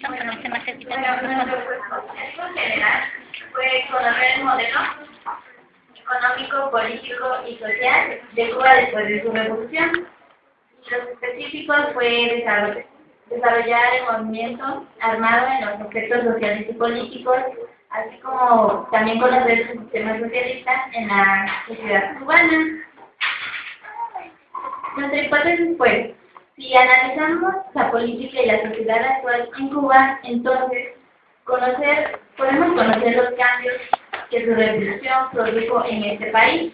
Bueno, nuestro objetivo general fue conocer el modelo económico, político y social de Cuba después de su revolución. Los específicos fue desarrollar el movimiento armado en los aspectos sociales y políticos, así como también conocer el sistema socialista en la sociedad cubana. Nuestra hipótesis fue, si analizamos la política y la sociedad actual en Cuba, entonces podemos conocer los cambios que su revolución produjo en este país.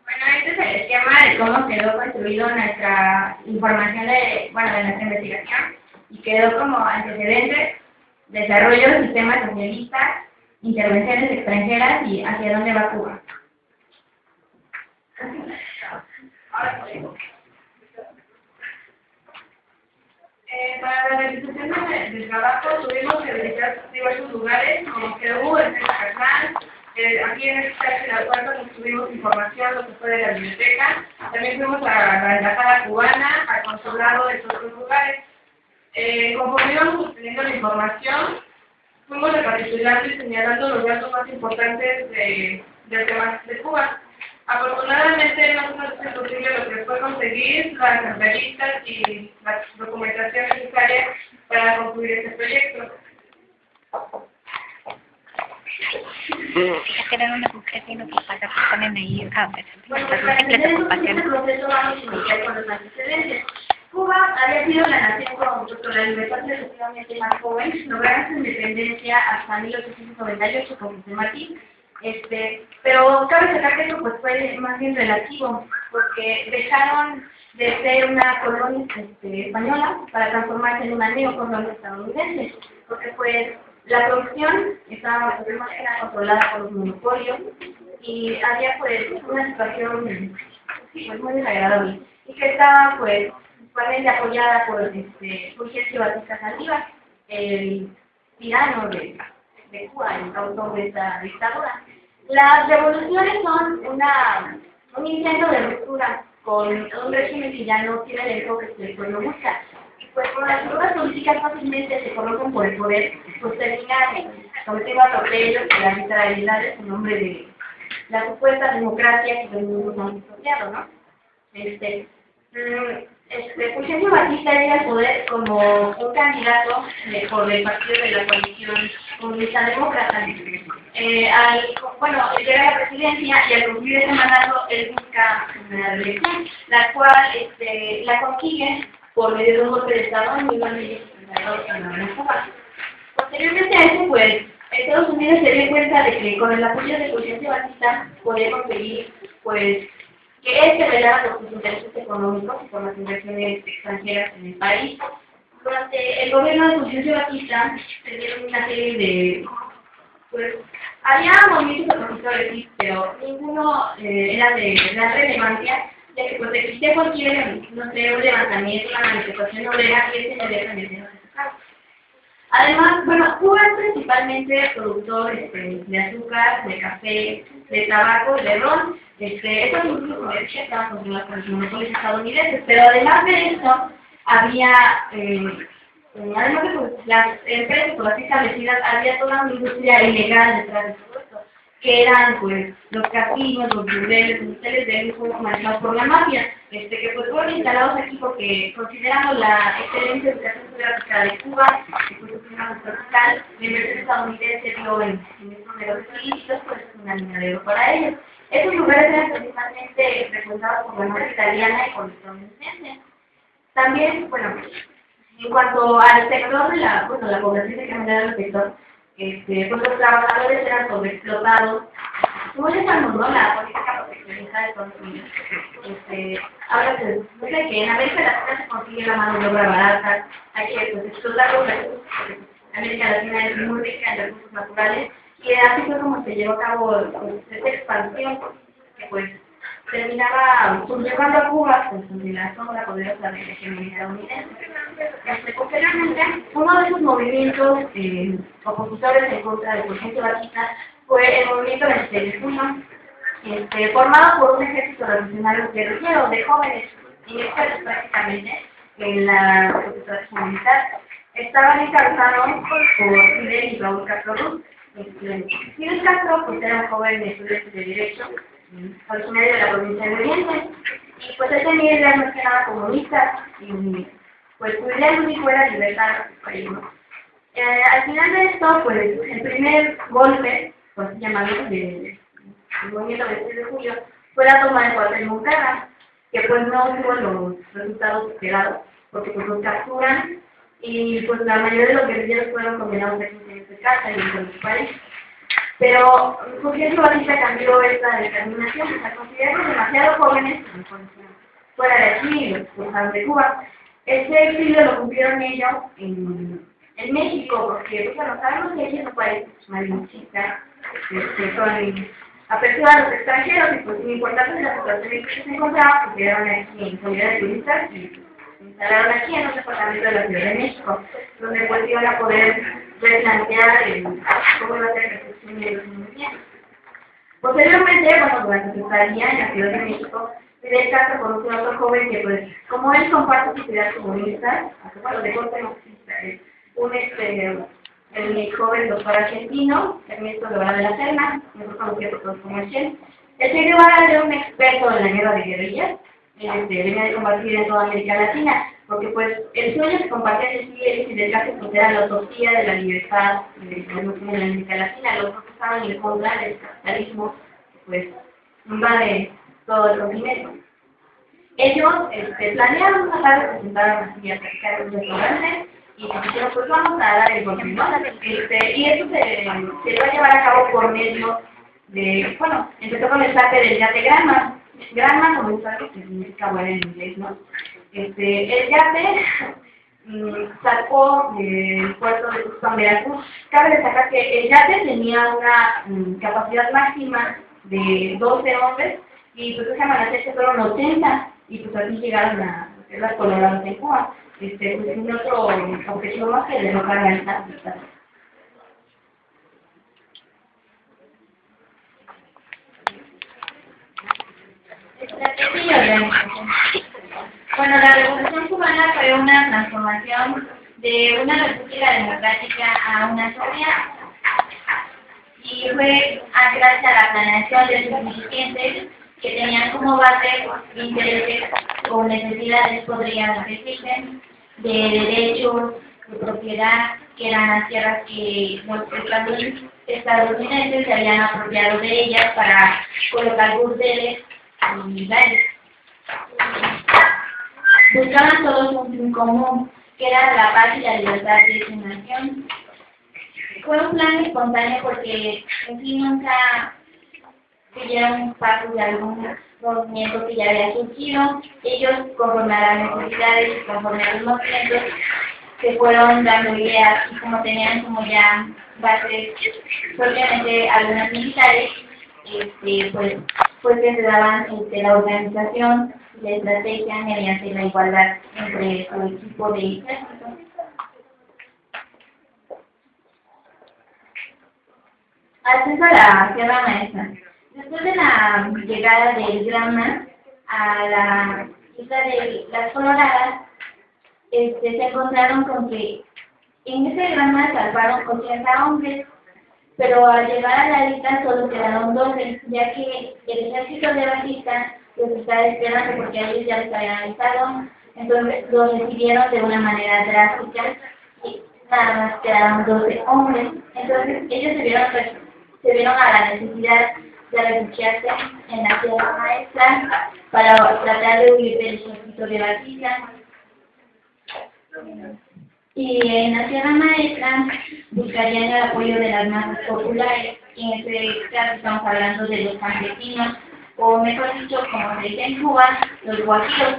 Bueno, este es el esquema de cómo quedó construido nuestra información de nuestra investigación, y quedó como antecedentes: desarrollo del sistema socialista, intervenciones extranjeras y hacia dónde va Cuba. Para la realización del trabajo tuvimos que visitar diversos lugares, como Perú, el Centro Carnal. Aquí en este caso, en la cuarta, nos tuvimos información lo que fue de la biblioteca. También fuimos a la embajada cubana, al consulado de todos los lugares. Conforme íbamos obteniendo la información, fuimos recapitulando y señalando los datos más importantes del tema de Cuba. Afortunadamente no nos fue posible lo que fue conseguir las entrevistas y la documentación necesaria para concluir este proyecto. Bueno, pues para entender este proceso vamos a iniciar con los antecedentes. Cuba había sido la nación con la libertad relativamente más joven, lograron su independencia hasta 1898 con José Martí. Pero cabe destacar que eso pues fue más bien relativo, porque dejaron de ser una colonia española para transformarse en una neocolonia estadounidense, porque pues la producción estaba más que nada controlada por los monopolios y había pues una situación pues muy desagradable, y que estaba pues principalmente apoyada por Fulgencio Batista Saldívar, el tirano de Cuba, el autor de esta dictadura. Las revoluciones son un intento de ruptura con un régimen que ya no tiene el enfoque que el pueblo busca. Y pues como las figuras políticas fácilmente se corrompen por el poder, pues terminan cometiendo atropellos y arbitrariedades en nombre de la supuesta democracia que los mismos han disociado, ¿no? Fulgencio Batista llega al poder como un candidato por el partido de la coalición comunista demócrata. Llega a la presidencia, y al cumplir ese mandato él busca una reelección, la cual la consigue por medio de un golpe de Estado en 1972 en Cuba. Posteriormente a eso, pues, Estados Unidos se dio cuenta de que con el apoyo de Fulgencio Batista podía conseguir, pues, que se velara por sus intereses económicos y por las inversiones extranjeras en el país. Durante el gobierno de Fulgencio Batista se dieron una serie de... había movimientos opositores, sí, pero ninguno era de gran relevancia, ya que pues existía cualquier, un levantamiento, una manifestación obrera, y ese inmediatamente no se tocaba. Además, Cuba es principalmente productor de azúcar, de café, de tabaco y de ron. Estos productos comerciales estaban controlados por los monopolios estadounidenses, pero además de esto, había, además de pues, las empresas por así establecidas, había toda una industria ilegal detrás de todo esto, que eran pues los casinos, los burdeles, los hoteles de lujo manejados por la mafia, que pues fueron instalados aquí porque consideramos la excelente educación geográfica de Cuba, que pues es una tropical, la inversión estadounidense dio en estos negocios ilícitos, pues es una línea de oro para ellos. Estos lugares eran principalmente frecuentados por la mafia italiana y por los estadounidenses. También, en cuanto al sector de la población de general del sector, pues los trabajadores eran sobreexplotados. Como ya sabemos, ¿no? La política proteccionista de Estados Unidos. Ahora se dice que en América Latina se consigue la mano de obra barata, hay que pues, explotar los recursos, porque América Latina es muy rica en recursos naturales, y así fue como se llevó a cabo esta expansión, que pues terminaba subyugando a Cuba pues, de la sombra poderosa de la hegemonía estadounidense. Posteriormente, uno de esos movimientos opositores en contra de Fulgencio Batista fue el movimiento del 7 de junio. formado por un ejército revolucionario guerrillero de jóvenes inexpertos prácticamente en la estrategia militar. Estaban encabezados por Fidel y Raúl Castro Ruz. Fidel Castro pues, era un joven estudiante de Derecho, originario de la provincia de Oriente, y pues él tenía ideas más que nada comunistas, y pues su idea única era libertar su país, ¿no? Al final de esto, pues el primer golpe, por así llamarlo, del movimiento del 6 de julio, fue la toma de Cuauhtémoc Cárdenas, que pues no tuvo los resultados esperados, porque pues los capturan y pues la mayoría de los guerrilleros fueron condenados a 15 años de cárcel en su país. Pero Fulgencio Batista cambió esta determinación, pues al considerarlos demasiado jóvenes, fuera de aquí y los expulsaron de Cuba. Este exilio lo cumplieron ellos en México, porque pues, bueno, sabemos que ellos son países marinistas, que son apertura a los extranjeros y pues sin importarse de la situación en que se encontraban, pues llegaron aquí en calidad de turistas y se instalaron aquí en un departamento de la Ciudad de México, donde pues iban a poder replantear cómo iba a ser la construcción de los municipios. Posteriormente, bueno, durante su estadía en la Ciudad de México, Fidel Castro conoció a otro joven que pues, como él comparte sus ideas comunistas, bueno, de corte marxista, el joven doctor argentino, Ernesto Guevara de la Serna, mejor conocido por todos como el Che. El Che Guevara era un experto en la guerra de guerrillas, venía de combatir en toda América Latina, porque pues el sueño que compartía de sí él y de Castro pues, era la utopía de la libertad en la América Latina. Los otros estaban en contra del capitalismo, pues invade todo el continente. Ellos planearon una tarde, presentaron así a practicar un restaurante y dijeron, pues vamos a dar el golpe, ¿no? Y eso se va a llevar a cabo por medio de, bueno, empezó con el saque del yate Granma. Granma, como sabes, que significa bueno en inglés, ¿no? El yate sacó del puerto de Tuxpan, Veracruz. Cabe destacar que el yate tenía una capacidad máxima de 12 hombres y pues esa manera fueron 80 y pues así llegaron a las coloradas en Cuba. Pues un otro objetivo más que derrocar a estas pistas. Estrategia y organización. Bueno, la Revolución Cubana fue una transformación de una república democrática a una sociedad y fue gracias a la planeación de sus dirigentes que tenían como base intereses o necesidades, podrían decirse, de derechos, de propiedad, que eran las tierras que los estadounidenses se habían apropiado de ellas para colocar burdeles y bares. Buscaban todos un fin común, que era la paz y la libertad de su nación. Fue un plan espontáneo porque en sí nunca siguieron pasos de algún movimiento que ya había surgido. Ellos, conforme a las necesidades y conforme a los movimientos, se fueron dando ideas y como tenían como ya bases, propiamente algunas militares, pues les daban la organización, la estrategia mediante la igualdad entre su equipo de ejército. Acceso a la Sierra Maestra. Después de la llegada del Granma a la isla de las Coloradas, se encontraron con que en ese Granma salvaron 80 hombres, pero al llegar a la isla solo quedaron 12, ya que el ejército de Batista los estaba esperando porque ellos ya les habían avisado, entonces los recibieron de una manera drástica y nada más quedaron 12 hombres. Entonces ellos se vieron a la necesidad de refugiarse en la Sierra Maestra para tratar de huir del ejército de Batista. Y en la Sierra Maestra buscarían el apoyo de las masas populares, y en este caso estamos hablando de los campesinos, o mejor dicho, como se dice en Cuba, los guajiros.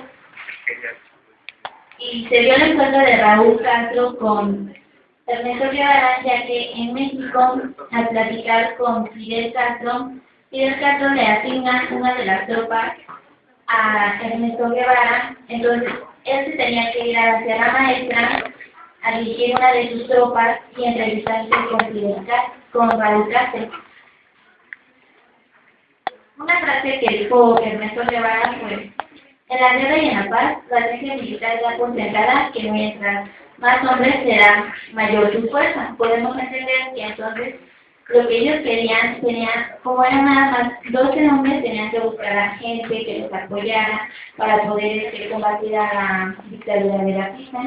Y se dio el encuentro de Raúl Castro con Ernesto Guevara, ya que en México, al platicar con Fidel Castro le asigna una de las tropas a Ernesto Guevara, entonces él se tenía que ir a la Sierra Maestra a dirigir una de sus tropas y entrevistarse con Raúl Castro. Una frase que dijo Ernesto Guevara fue: en la guerra y en la paz, la ciencia militar da por sentada que mientras más hombres será mayor su fuerza. Podemos entender que entonces lo que ellos querían, como eran nada más 12 hombres, tenían que buscar a gente que los apoyara para poder combatir a la dictadura de Batista.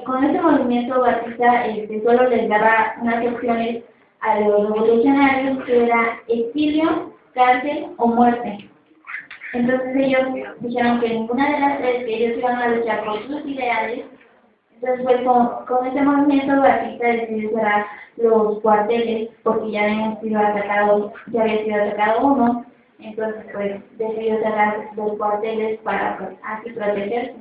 Con este movimiento Batista solo les daba unas opciones a los revolucionarios, que era exilio, cárcel o muerte. Entonces ellos dijeron que ninguna de las tres, que ellos iban a luchar por sus ideales. Entonces pues con este movimiento Batista decidió cerrar los cuarteles porque ya había sido atacado uno. Entonces pues decidió cerrar los cuarteles para pues, así protegerse.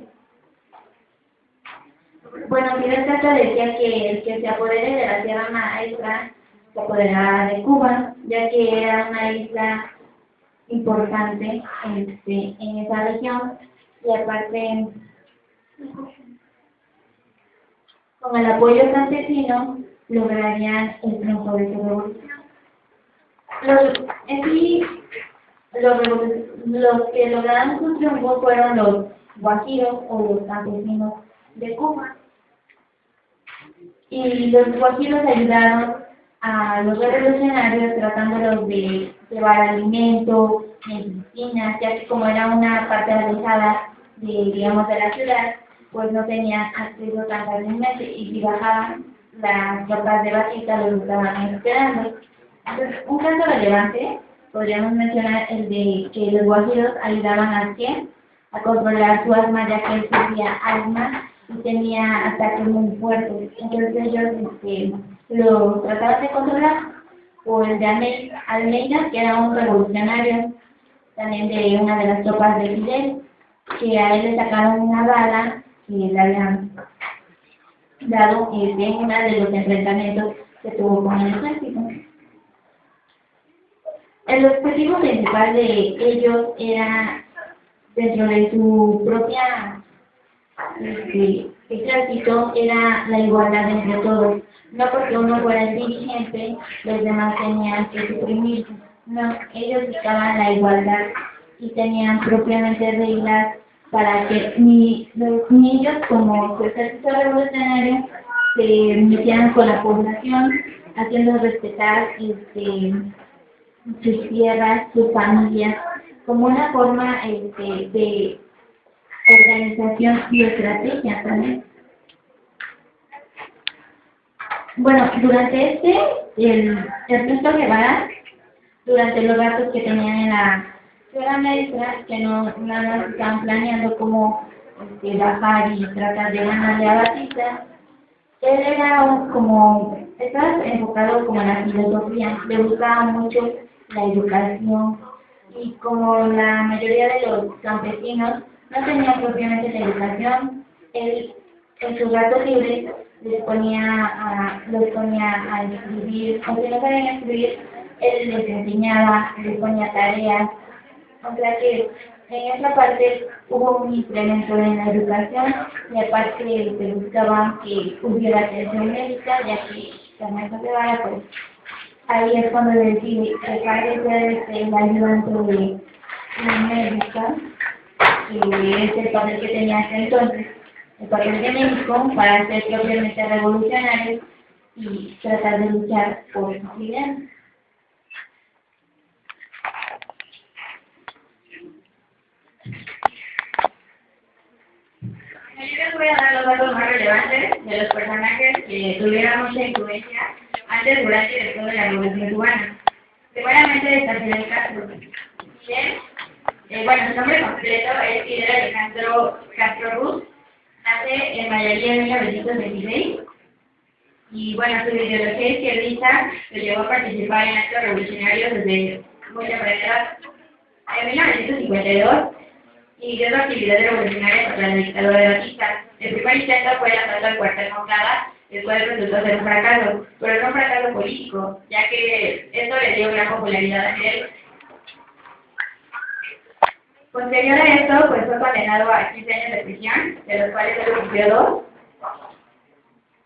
Bueno, Fidel Castro decía que el que se apodere de la Sierra Maestra se apoderaba de Cuba, ya que era una isla importante en esa región, y aparte con el apoyo campesino lograrían el triunfo de su revolución. Los que lograron su triunfo fueron los guajiros o los campesinos de Cuba. Y los guajiros ayudaron a los revolucionarios tratándolos de llevar alimento, medicinas, ya que como era una parte alejada de la ciudad, pues no tenían acceso tan fácilmente, y si bajaban, las tropas de Batista los estaban esperando. Entonces, un caso relevante podríamos mencionar el de que los guajiros ayudaban a Chen a controlar su asma, ya que él sufría asma y tenía ataques muy fuertes. Entonces ellos lo trataban de controlar. O el de Almeida, que era un revolucionario también de una de las tropas de Fidel, que a él le sacaron una bala que le habían dado en uno de los enfrentamientos que tuvo con el ejército. El objetivo principal de ellos era, dentro de su propia ejército, era la igualdad entre todos. No porque uno fuera el dirigente, los demás tenían que suprimirse. No, ellos buscaban la igualdad y tenían propiamente reglas para que ni ellos como su ejército revolucionario se metieran con la población, haciendo respetar sus tierras, sus familias, como una forma de organización y estrategia también. Bueno, durante el Ernesto Guevara, durante los ratos que tenían en la Sierra Maestra, que no nada más estaban planeando cómo bajar y tratar de ganarle a Batista, él era estaba enfocado como en la filosofía, le gustaba mucho la educación, y como la mayoría de los campesinos no tenían propiamente la educación, él en sus ratos libres los ponía a escribir, o si no sabían escribir, él les enseñaba, les ponía tareas. O sea que en esa parte hubo un incremento en la educación, y aparte se buscaba que hubiera atención médica, ya que Ernesto Guevara, pues ahí es cuando decide dejar de ser el ayudante de la médica, que es el papel que tenía hasta entonces, el papel de médico, para ser propiamente revolucionario y tratar de luchar por sus ideas. Yo les voy a dar los datos más relevantes de los personajes que tuvieron mucha influencia antes, durante y después de la Revolución Cubana. Primeramente está Fidel Castro. Bueno, su nombre completo es Fidel Alejandro Castro Ruz. Nace en Valladolid en 1926. Y bueno, su ideología izquierdista lo llevó a participar en actos revolucionarios desde muy temprana edad. En 1952 inició su actividad revolucionaria contra la dictadura de Batista. El primer intento fue el asalto al cuartel Moncada, el cual resultó ser un fracaso, pero no un fracaso político, ya que esto le dio gran popularidad a Fidel. Posterior a esto, pues fue condenado a 15 años de prisión, de los cuales solo cumplió 2.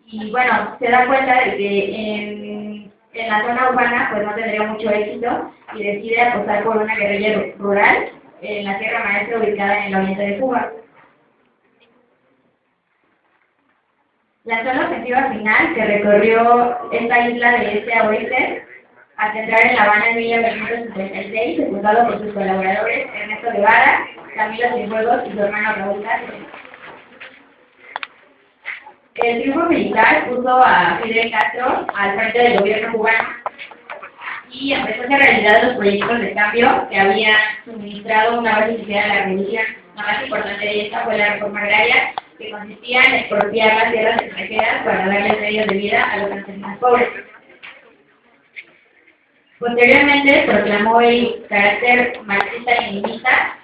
Y bueno, se da cuenta de que en la zona urbana pues no tendría mucho éxito y decide apostar por una guerrilla rural en la Sierra Maestra ubicada en el oriente de Cuba. Lanzó la ofensiva final que recorrió esta isla de este a oeste hasta entrar en La Habana en 1956, ejecutado por sus colaboradores Ernesto Guevara, Camilo Cienfuegos y su hermano Raúl Castro. El triunfo militar puso a Fidel Castro al frente del gobierno cubano y empezó a hacer realidad los proyectos de cambio que habían suministrado una base inicial de la revolución. La más importante de esta fue la reforma agraria, que consistía en expropiar las tierras extranjeras para darles medios de vida a los campesinos pobres. Posteriormente proclamó el carácter marxista-leninista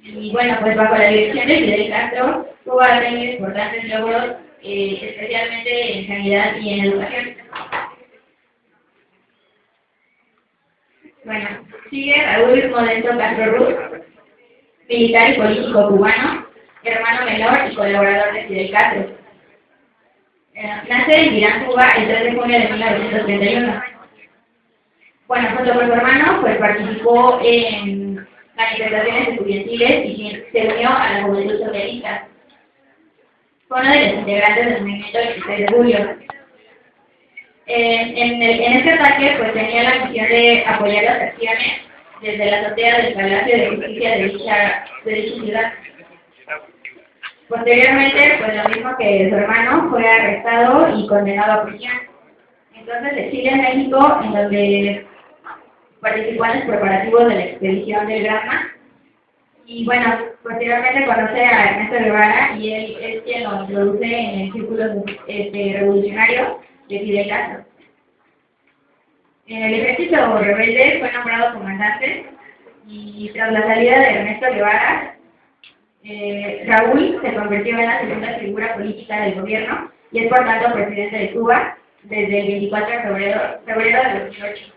y bueno, pues bajo la dirección de Fidel Castro Cuba ha tenido importantes logros, especialmente en sanidad y en educación. Bueno, sigue Raúl Modesto Castro Ruz, militar y político cubano, hermano menor y colaborador de Fidel Castro. Nace en Irán, Cuba, el 3 de junio de 1931. Bueno, junto con su hermano, pues participó en manifestaciones estudiantiles y se unió a la Juventud Socialista. Fue uno de los integrantes del movimiento del 16 de julio. En este ataque, pues tenía la misión de apoyar las acciones desde la azotea del Palacio de Justicia de dicha ciudad. Posteriormente, pues lo mismo que su hermano, fue arrestado y condenado a prisión. Entonces exilió en México, en donde participó en los preparativos de la expedición del Granma. Y bueno, posteriormente conoce a Ernesto Guevara y él es quien lo introduce en el círculo revolucionario de Fidel Castro. En el ejército rebelde fue nombrado comandante y tras la salida de Ernesto Guevara, Raúl se convirtió en la segunda figura política del gobierno y es por tanto presidente de Cuba desde el 24 de febrero de 2008.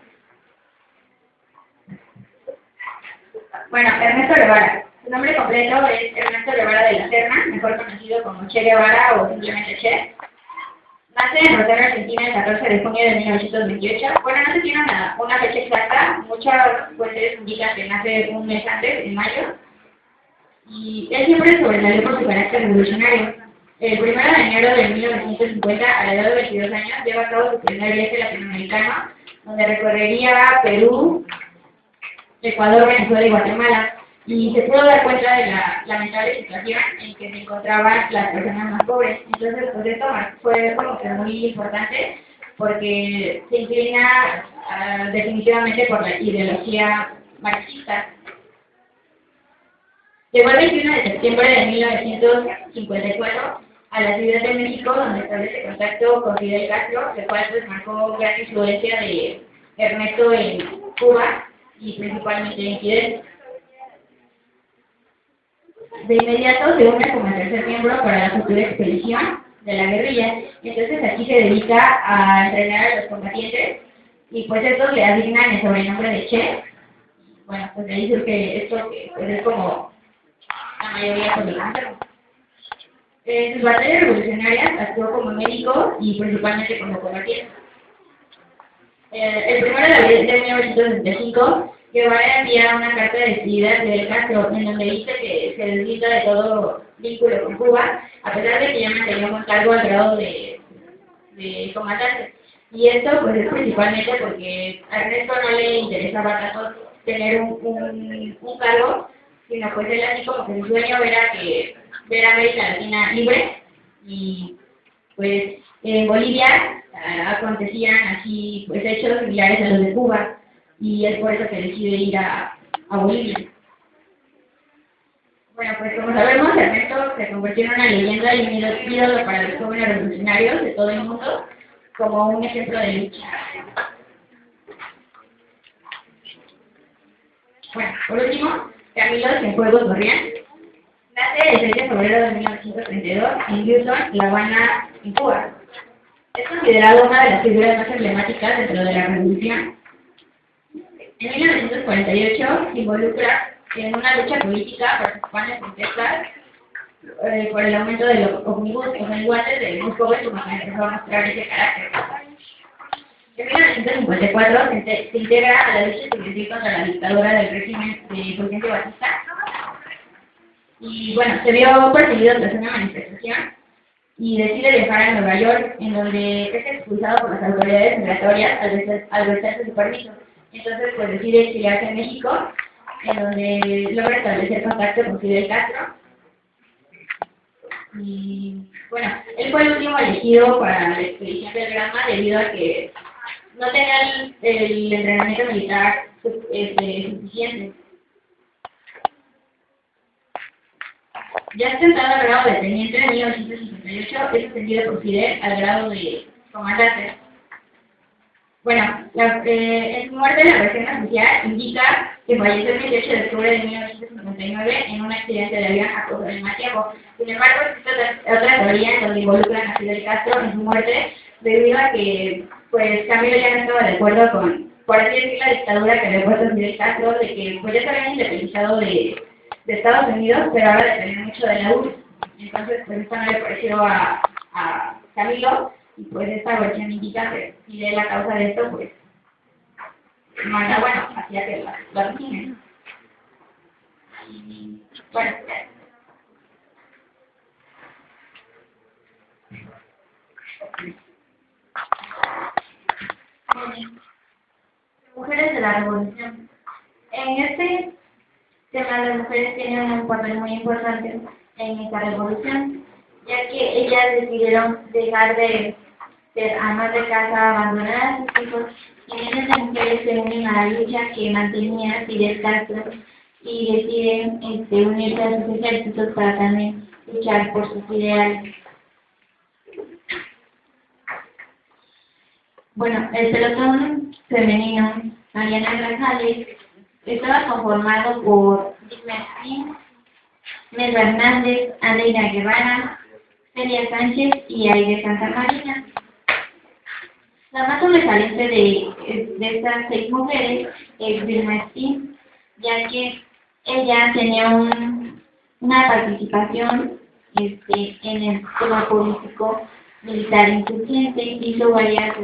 Bueno, Ernesto Guevara. Su nombre completo es Ernesto Guevara de la Serna, mejor conocido como Che Guevara o simplemente Che. Nace en Rosario, Argentina, el 14 de junio de 1928. Bueno, no se tiene una fecha exacta, muchas fuentes indican que nace un mes antes, en mayo. Y él siempre sobresalió por su carácter revolucionario. El 1 de enero de 1950, a la edad de 22 años, lleva a cabo su primer viaje latinoamericano, donde recorrería Perú, Ecuador, Venezuela y Guatemala, y se pudo dar cuenta de la lamentable situación en que se encontraban las personas más pobres. Entonces, pues esto fue como que muy importante, porque se inclina definitivamente por la ideología marxista. Llegó el 21 de septiembre de 1954 a la Ciudad de México, donde establece contacto con Fidel Castro, el cual pues marcó gran influencia de Ernesto en Cuba y principalmente en Fidel. De inmediato se une como tercer miembro para la futura expedición de la guerrilla. Entonces aquí se dedica a entrenar a los combatientes y pues estos le asignan el sobrenombre de Che. Bueno, pues de ahí surge esto que pues, es como la mayoría colombiana. En sus batallas revolucionarias actuó como médico y principalmente como combatiente. El 1 de abril de 1965, Guevara envía una carta de despedida de Castro, en donde dice que se deslinda de todo vínculo con Cuba, a pesar de que ya mantenía un cargo al grado de comandante. Y esto pues es principalmente porque a Ernesto no le interesaba tanto tener un cargo, sino pues él así como que su sueño era que ver a América Latina libre, y pues en Bolivia acontecían así pues hechos similares a los de Cuba, y es por eso que decide ir a Bolivia. Bueno, pues como sabemos, Ernesto se convirtió en una leyenda y un ídolo para los jóvenes revolucionarios de todo el mundo, como un ejemplo de lucha. Bueno, por último, Camilo Cienfuegos Gorrián. Nace el 6 de febrero de 1932 en Houston, La Habana, en Cuba. Es considerado una de las figuras más emblemáticas dentro de la revolución. En 1948 se involucra en una lucha política participando en protestas por el aumento de los omnibus o menguantes de bus jóvenes, como que empezó a mostrar ese carácter. En 1954 se integra a la lucha estudiantil contra la dictadura del régimen de Fulgencio Batista. Y bueno, se vio perseguido tras una manifestación y decide viajar a Nueva York, en donde es expulsado por las autoridades migratorias al vencerse su permiso. Entonces, pues decide exiliarse en México, en donde logra establecer contacto con Fidel Castro. Y bueno, él fue el último elegido para la expedición del Granma debido a que no tenía el entrenamiento militar suficiente. Ya ascendido al grado de teniente en 1958, es ascendido por Fidel al grado de comandante. Bueno, en su muerte la versión oficial indica que falleció el 28 de octubre de 1959 en un accidente de avión a causa del mal tiempo. Sin embargo, existe otra teoría en donde involucran a Fidel Castro en su muerte debido a que pues Camilo ya no estaba de acuerdo con, por así decir, la dictadura que había puesto Fidel Castro, de que pues ya se habían independizado de Estados Unidos, pero ahora dependía mucho de la URSS. Entonces, pues esto no le pareció a Camilo, y pues esta versión indica que Fidel, la causa de esto, pues, manda, bueno, hacía que lo asesinen. Y, bueno, mujeres de la revolución. En este tema las mujeres tienen un papel muy importante en esta revolución, ya que ellas decidieron dejar de ser amas de casa, abandonar a sus hijos, y miles de mujeres se unen a la lucha que mantenía Fidel Castro y deciden unirse a sus ejércitos para también luchar por sus ideales. Bueno, el pelotón femenino Mariana Grajales estaba conformado por Martín, Nelva Hernández, Aleida Guevara, Celia Sánchez y Aide Santa Marina. La más sobresaliente de estas 6 mujeres es Vilma Espín, ya que ella tenía una participación en el tema político militar insurgente, hizo varias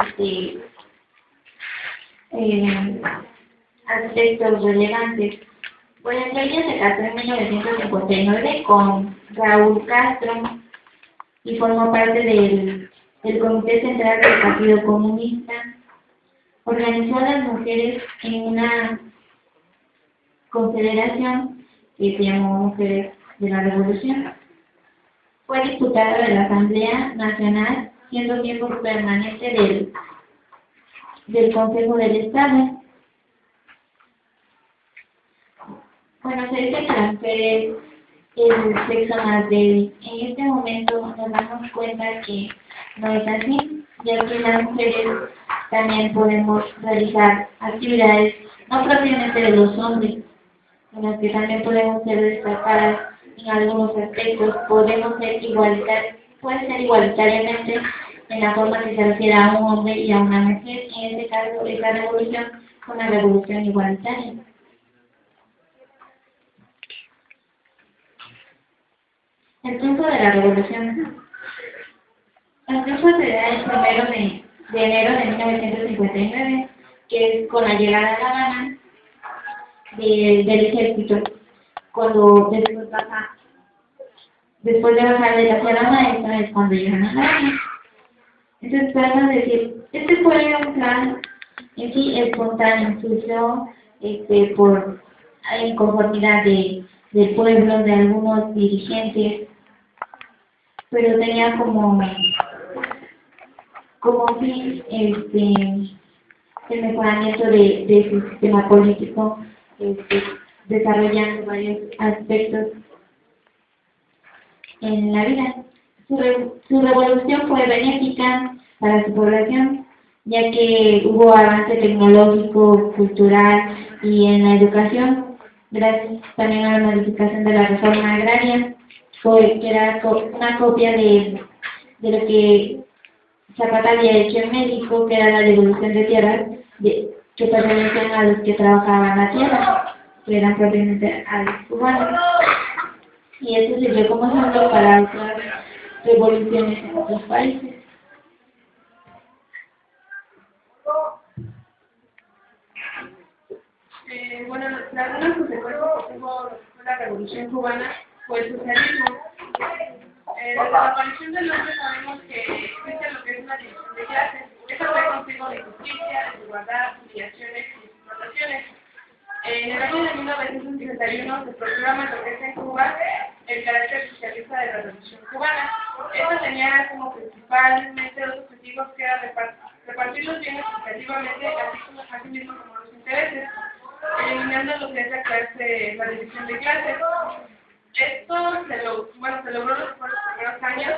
aspectos relevantes. Por ejemplo, ella se casó en 1959 con Raúl Castro y formó parte del Comité Central del Partido Comunista. Organizó a las mujeres en una confederación que se llamó Mujeres de la Revolución. Fue diputada de la Asamblea Nacional, siendo miembro permanente del Consejo del Estado. Bueno, se dice que la mujer es el sexo más débil. En este momento nos damos cuenta que no es así, ya que las mujeres también podemos realizar actividades no propiamente de los hombres, en las que también podemos ser destacadas en algunos aspectos, puede ser igualitariamente en la forma que se refiere a un hombre y a una mujer. En este caso, esta revolución fue una revolución igualitaria. El triunfo de la revolución. El triunfo se da el 1 de enero de 1959, que es con la llegada a La Habana del ejército, cuando después de bajar de la Sierra Maestra es cuando llegan a La Habana. Entonces, para decir, este fue un plan en sí espontáneo, surgió por inconformidad del pueblo, de algunos dirigentes, pero tenía como fin el mejoramiento de su sistema político, desarrollando varios aspectos en la vida. Su revolución fue benéfica para su población, ya que hubo avance tecnológico, cultural y en la educación, gracias también a la modificación de la reforma agraria, que era una copia de lo que Zapata había hecho en México, que era la devolución de tierras que pertenecían a los que trabajaban la tierra, que eran propiamente a los cubanos. Y eso sirvió como ejemplo para otras revoluciones en otros países. Bueno, algunas consecuencias que tuvo la Revolución Cubana fue el socialismo. Desde la aparición del hombre sabemos que existe lo que es una división de clases. Esto trae consigo la injusticia, desigualdad, humillaciones y explotaciones. En el año de 1961 se proclama lo que es en Cuba el carácter socialista de la Revolución Cubana. Esto tenía como principalmente dos objetivos, que era repartir los bienes equitativamente, así mismo como los intereses, eliminando lo que es la división de clases. Esto se logró los primeros años,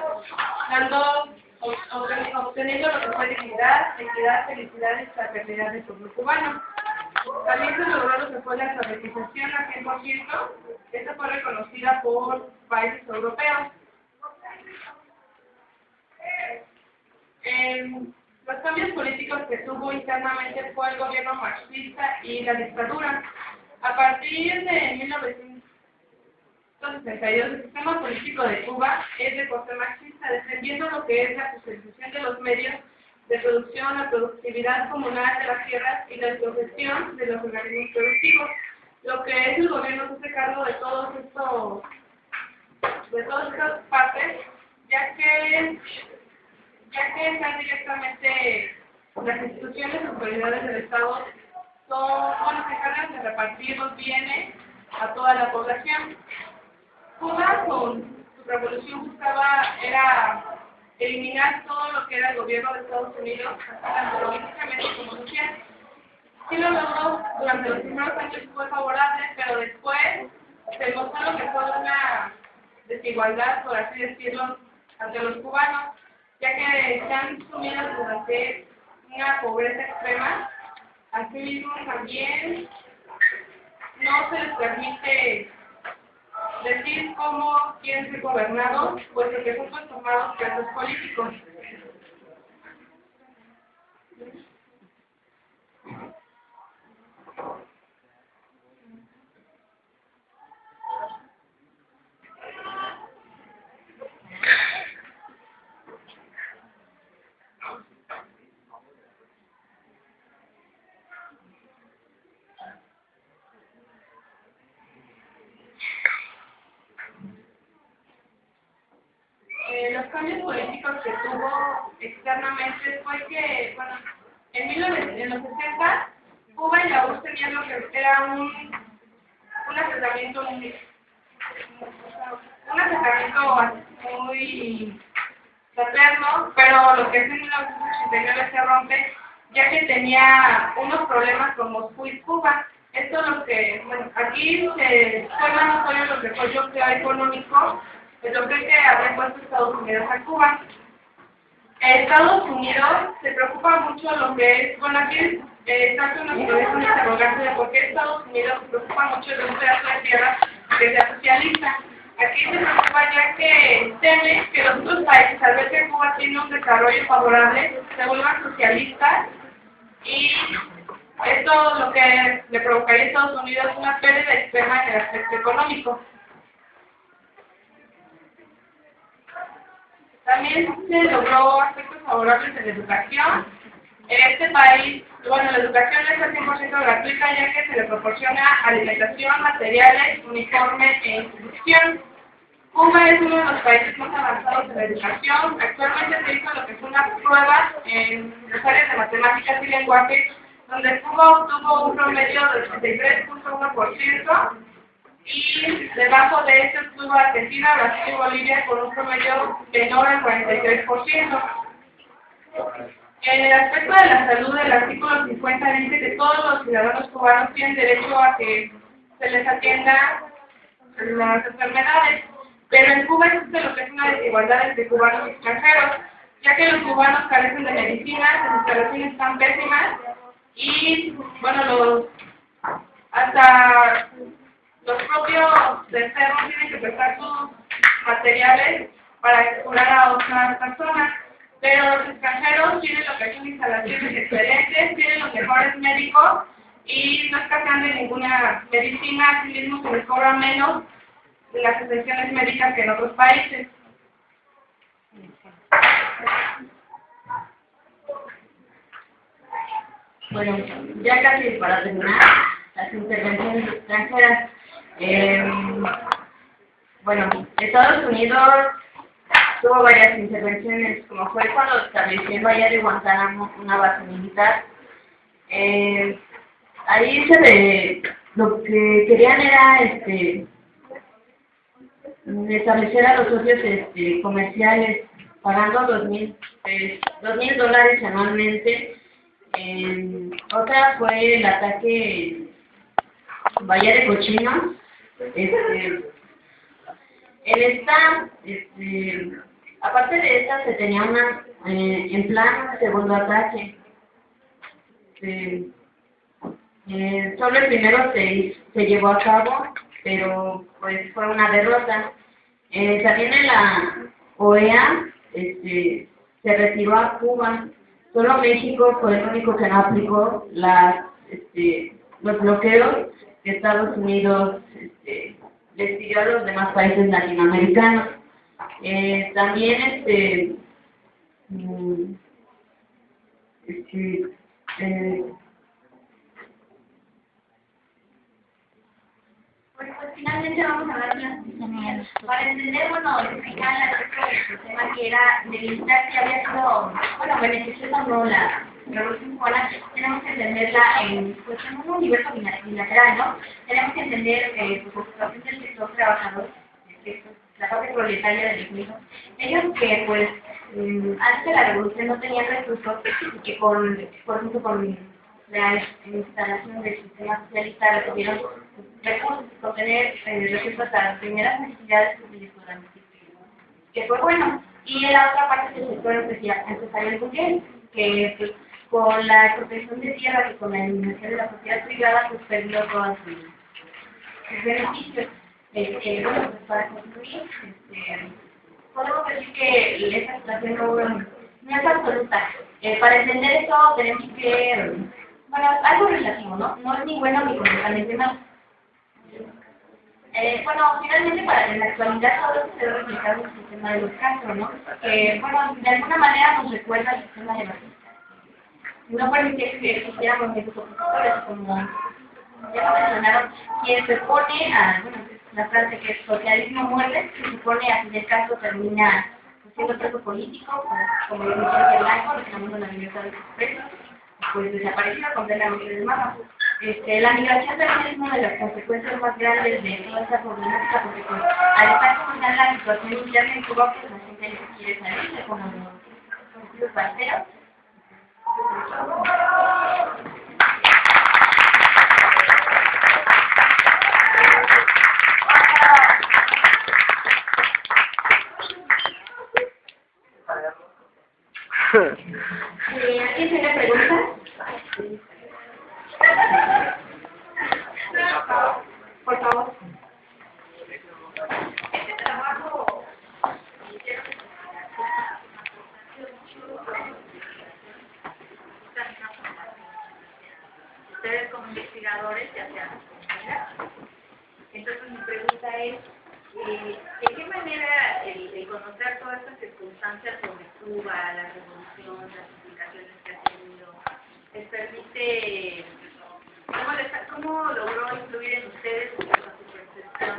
obteniendo lo que fue dignidad, equidad, felicidad y fraternidad del pueblo cubano. También se logró lo que fue la alfabetización al 100%. Esta fue reconocida por países europeos. Los cambios políticos que tuvo internamente fue el gobierno marxista y la dictadura. A partir de 1962, el sistema político de Cuba es de corte marxista, defendiendo lo que es la socialización de los medios de producción, la productividad comunal de las tierras y la autogestión de los organismos productivos. Lo que es el gobierno se hace cargo de todas estas partes, ya que están directamente las instituciones y autoridades del Estado se encargan de repartir los bienes a toda la población. Cuba con su revolución era eliminar todo lo que era el gobierno de Estados Unidos, tanto políticamente como social. Sí lo logró, durante los primeros años fue favorable, pero después se mostró lo que fue una desigualdad, por así decirlo, ante los cubanos, ya que están sumidos durante una pobreza extrema. Asimismo, también no se les permite decir cómo quieren ser gobernados, puesto que son transformados presos políticos. Los cambios políticos que tuvo externamente fue que, en los 60, Cuba y la URSS tenían lo que era un acercamiento muy fraterno, pero lo que es en 1989 se rompe, ya que tenía unos problemas con Moscú y Cuba. Esto es lo que, aquí fue más notorio lo que fue el bloqueo económico, el bloqueo que había puesto Estados Unidos a Cuba. Estados Unidos se preocupa mucho lo que es, aquí está con una interrogante de por qué Estados Unidos se preocupa mucho de un pedazo de tierra que sea socialista. Aquí se preocupa ya que teme que los otros países, al ver que Cuba tiene un desarrollo favorable, se vuelvan socialistas, y esto lo que le provocaría a Estados Unidos una pérdida extrema en el aspecto económico. También se logró aspectos favorables en la educación. En este país, la educación es al 100% gratuita, ya que se le proporciona alimentación, materiales, uniforme e instrucción. Cuba es uno de los países más avanzados en la educación. Actualmente se hizo lo que es una prueba en las áreas de matemáticas y lenguaje, donde Cuba obtuvo un promedio del 83.1%, y debajo de esto estuvo Argentina, Brasil y Bolivia con un promedio menor al 43%. En el aspecto de la salud, el artículo 50 dice que todos los ciudadanos cubanos tienen derecho a que se les atienda las enfermedades, pero en Cuba existe lo que es una desigualdad entre cubanos y extranjeros, ya que los cubanos carecen de medicina, sus instalaciones están pésimas, y hasta los propios enfermos tienen que prestar sus materiales para curar a otras personas, pero los extranjeros tienen lo que son instalaciones excelentes, tienen los mejores médicos y no escasean de ninguna medicina, así mismo se les cobra menos de las atenciones médicas que en otros países. Bueno, ya casi para terminar, las intervenciones extranjeras. Bueno, Estados Unidos tuvo varias intervenciones, como fue cuando estableció en Bahía de Guantánamo una base militar. Ahí lo que querían era establecer a los socios comerciales pagando $2,000 anualmente. Otra fue el ataque en Bahía de Cochinos. Aparte de esta, se tenía en plan un segundo ataque. Solo el primero se llevó a cabo, pero pues fue una derrota. También en la OEA se retiró a Cuba. Solo México fue el único que no aplicó los bloqueos que Estados Unidos les pidió a los demás países latinoamericanos. También pues finalmente vamos a hablar de las prisioneras. Para entender, bueno, explicar la respuesta del sistema que era delimitar si había sido, bueno, beneficiosa o no la Revolución Cubana, tenemos que entenderla pues, en un universo bilateral, ¿no? Tenemos que entender pues, la situación del sector trabajador, la parte proletaria del mismo. Ellos que, pues, antes de la Revolución no tenían recursos y que por ejemplo, con la instalación del sistema socialista recibieron recursos y obtener recursos a las primeras necesidades que fue bueno. Y la otra parte del sector empresarial burgués, que pues, con la expropiación de tierras y con la eliminación de la propiedad privada, pues perdió todos sus beneficios. Bueno, pues para concluir, podemos decir que esa situación no es absoluta. Para entender esto tenemos que, bueno, algo relativo, ¿no? No es ni bueno ni completamente malo. Bueno, finalmente en la actualidad todo se debe replicar el sistema de los Castro, ¿no? Que, bueno, de alguna manera nos recuerda al sistema de los Castro. No permite que existieran movimientos opositores, como ya lo mencionaron, quien se pone a, bueno, la frase que es socialismo muerte, se supone así de caso termina siendo preso político, como lo mencionó el Blanco, reclamando la libertad de sus presos, pues desaparecido completamente del mapa. La migración también es una de las consecuencias más grandes de toda esta problemática, porque pues, al estar como está la situación interna en Cuba, pues la gente no quiere salirse como los parceros. ¿Alguien tiene preguntas? Por favor. Este trabajo ustedes como investigadores ya se han comunicado. Entonces mi pregunta es, ¿de qué manera el conocer todas estas circunstancias sobre Cuba, la revolución, las implicaciones que ha tenido, les permite, cómo logró influir en ustedes en cuanto a su percepción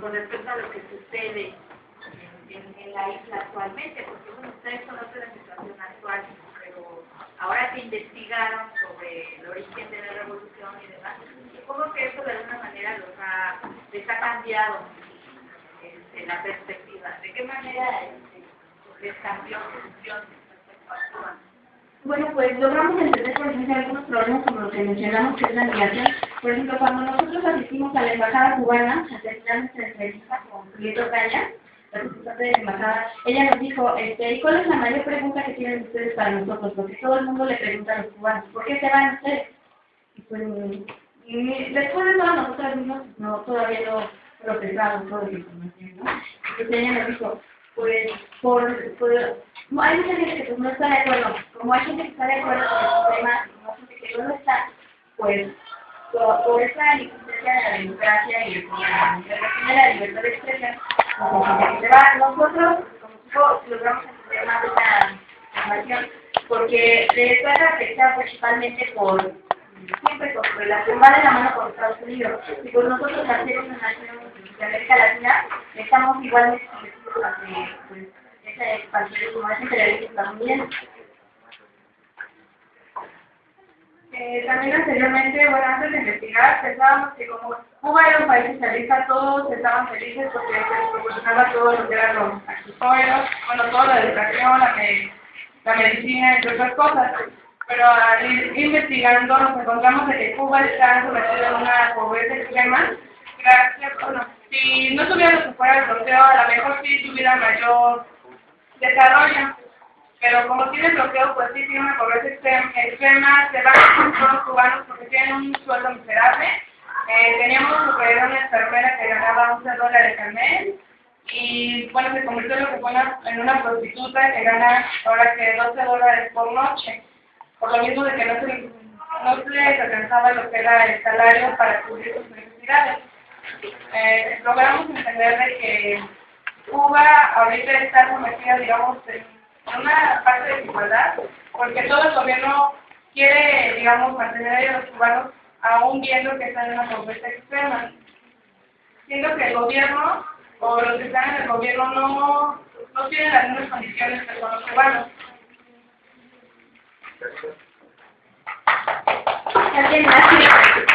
con respecto a lo que sucede en la isla actualmente? Porque bueno, ustedes conocen la situación actual, pero ahora que investigaron sobre el origen de la revolución y demás, ¿cómo que eso de alguna manera les ha cambiado la perspectiva? ¿De qué manera les cambió su visión respecto a Cuba? Bueno, pues logramos entender, por ejemplo, algunos problemas como lo que mencionamos, que es la migración. Por ejemplo, cuando nosotros asistimos a la embajada cubana, a terminar nuestra entrevista con Prieto Caña, la representante de la embajada, ella nos dijo, ¿y cuál es la mayor pregunta que tienen ustedes para nosotros? Porque todo el mundo le pregunta a los cubanos, ¿por qué se van ustedes? Y pues, después de todo, nosotros mismos todavía no procesamos toda la información, ¿no? Entonces ella nos dijo, pues, hay mucha gente que pues, no está de acuerdo. Como hay gente que está de acuerdo con el sistema, como hay gente que no está, pues, por esa licencia de la democracia y la de la libertad de expresión, nosotros, como logramos entender más de esta información, porque de esto era afectada principalmente por siempre con relación va de la mano con Estados Unidos. Y pues nosotros al ser una nación de América Latina estamos igualmente sometidos a que pues, esa expansión como ese imperialismo también. También anteriormente, bueno, antes de investigar, pensábamos que como Cuba era un país socialista, todos estaban felices porque se proporcionaba todo lo que eran los accesorios, bueno, toda la educación, la medicina, entre otras cosas. Pero al ir investigando nos encontramos de que Cuba está sometida a una pobreza extrema. Gracias, bueno, si no tuviera lo que fuera el bloqueo, a lo mejor sí tuviera mayor desarrollo. Pero como tiene bloqueo, pues sí tiene una pobreza extrema, se van con todos los cubanos porque tienen un sueldo miserable. Teníamos que era una enfermera que ganaba $11 al mes y bueno, se convirtió en lo que fue en una prostituta que gana ahora que $12 por noche, por lo mismo de que no se les alcanzaba lo que era el salario para cubrir sus necesidades. Logramos entender de que Cuba ahorita está sometida, digamos, en una parte de desigualdad, porque todo el gobierno quiere, digamos, mantener a los cubanos aún viendo que están en una pobreza extrema. Siendo que el gobierno, o los que están en el gobierno, no tienen las mismas condiciones que con los cubanos. ¿Alguien más?